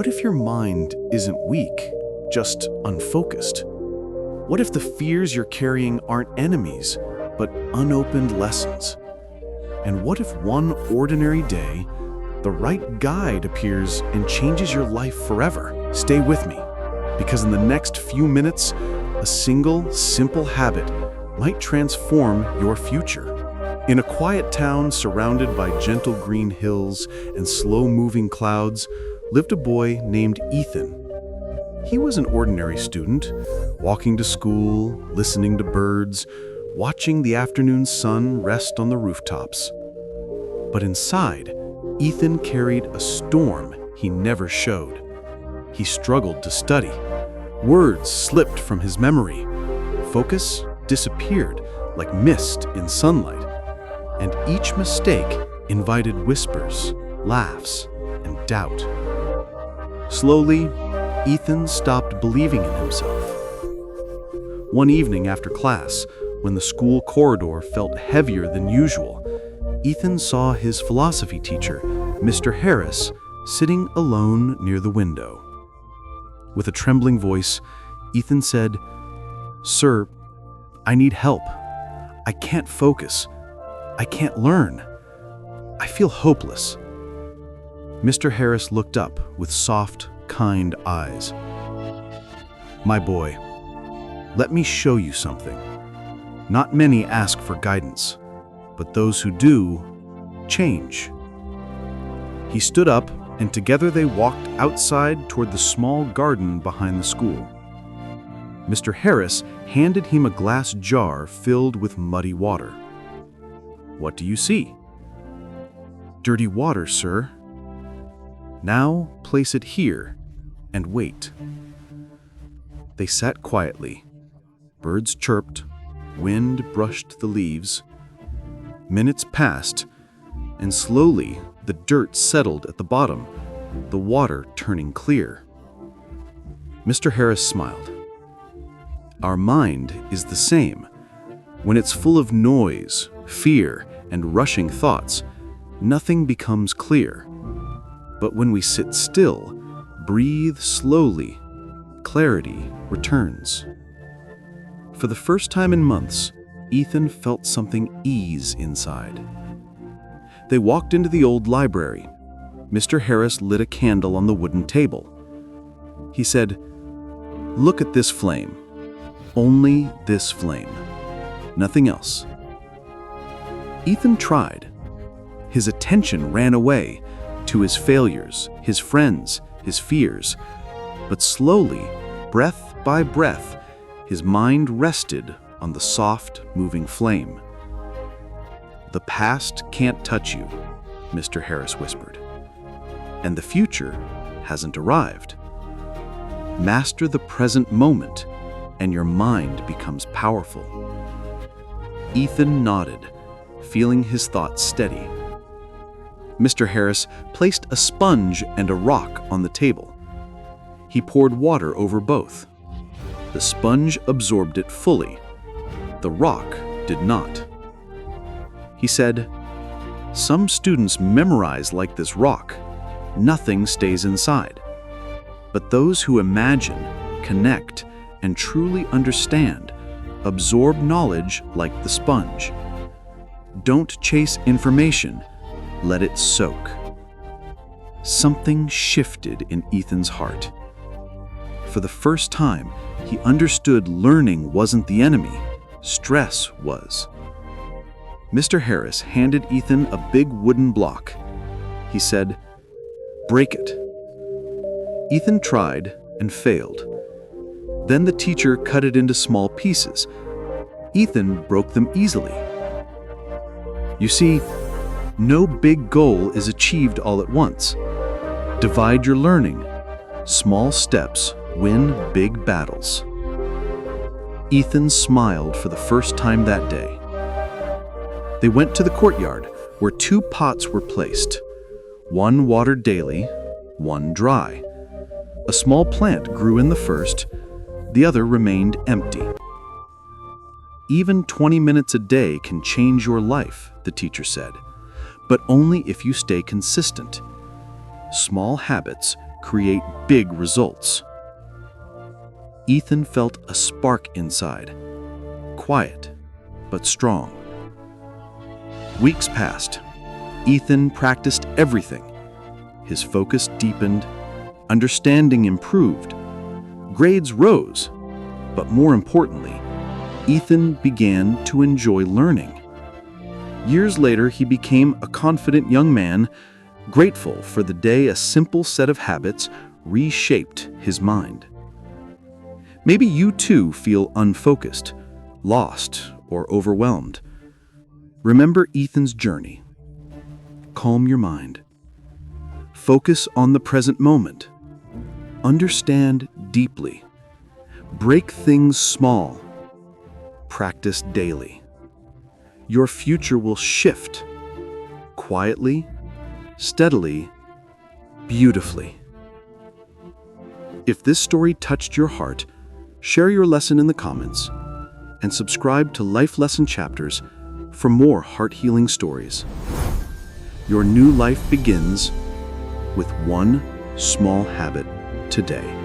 What if your mind isn't weak, just unfocused? What if the fears you're carrying aren't enemies, but unopened lessons? And what if one ordinary day, the right guide appears and changes your life forever? Stay with me, because in the next few minutes, a single, simple habit might transform your future. In a quiet town surrounded by gentle green hills and slow-moving clouds, lived a boy named Ethan. He was an ordinary student, walking to school, listening to birds, watching the afternoon sun rest on the rooftops. But inside, Ethan carried a storm he never showed. He struggled to study. Words slipped from his memory. Focus disappeared like mist in sunlight. And each mistake invited whispers, laughs, and doubt. Slowly, Ethan stopped believing in himself. One evening after class, when the school corridor felt heavier than usual, Ethan saw his philosophy teacher, Mr. Harris, sitting alone near the window. With a trembling voice, Ethan said, "Sir, I need help. I can't focus. I can't learn. I feel hopeless." Mr. Harris looked up with soft, kind eyes. "My boy, let me show you something. Not many ask for guidance, but those who do, change." He stood up, and together they walked outside toward the small garden behind the school. Mr. Harris handed him a glass jar filled with muddy water. "What do you see?" "Dirty water, sir." "Now place it here and wait." They sat quietly. Birds chirped, wind brushed the leaves. Minutes passed, and slowly the dirt settled at the bottom, the water turning clear. Mr. Harris smiled. "Our mind is the same. When it's full of noise, fear, and rushing thoughts, nothing becomes clear. But when we sit still, breathe slowly, clarity returns." For the first time in months, Ethan felt something ease inside. They walked into the old library. Mr. Harris lit a candle on the wooden table. He said, "Look at this flame. Only this flame. Nothing else." Ethan tried. His attention ran away to his failures, his friends, his fears. But slowly, breath by breath, his mind rested on the soft, moving flame. "The past can't touch you," Mr. Harris whispered. "And the future hasn't arrived. Master the present moment, and your mind becomes powerful." Ethan nodded, feeling his thoughts steady. Mr. Harris placed a sponge and a rock on the table. He poured water over both. The sponge absorbed it fully. The rock did not. He said, "Some students memorize like this rock. Nothing stays inside. But those who imagine, connect, and truly understand absorb knowledge like the sponge. Don't chase information, let it soak." Something shifted in Ethan's heart. For the first time, he understood learning wasn't the enemy, stress was. Mr. Harris handed Ethan a big wooden block. He said, "Break it." Ethan tried and failed. Then the teacher cut it into small pieces. Ethan broke them easily. You see, no big goal is achieved all at once. Divide your learning. Small steps win big battles. Ethan smiled for the first time that day. They went to the courtyard where 2 pots were placed. One watered daily, one dry. A small plant grew in the first, the other remained empty. Even 20 minutes a day can change your life, the teacher said, but only if you stay consistent. Small habits create big results. Ethan felt a spark inside, quiet but strong. Weeks passed. Ethan practiced everything. His focus deepened, understanding improved, grades rose, but more importantly, Ethan began to enjoy learning. Years later, he became a confident young man, grateful for the day a simple set of habits reshaped his mind. Maybe you too feel unfocused, lost, or overwhelmed. Remember Ethan's journey. Calm your mind. Focus on the present moment. Understand deeply. Break things small. Practice daily. Your future will shift quietly, steadily, beautifully. If this story touched your heart, share your lesson in the comments and subscribe to Life Lesson Chapters for more heart-healing stories. Your new life begins with one small habit today.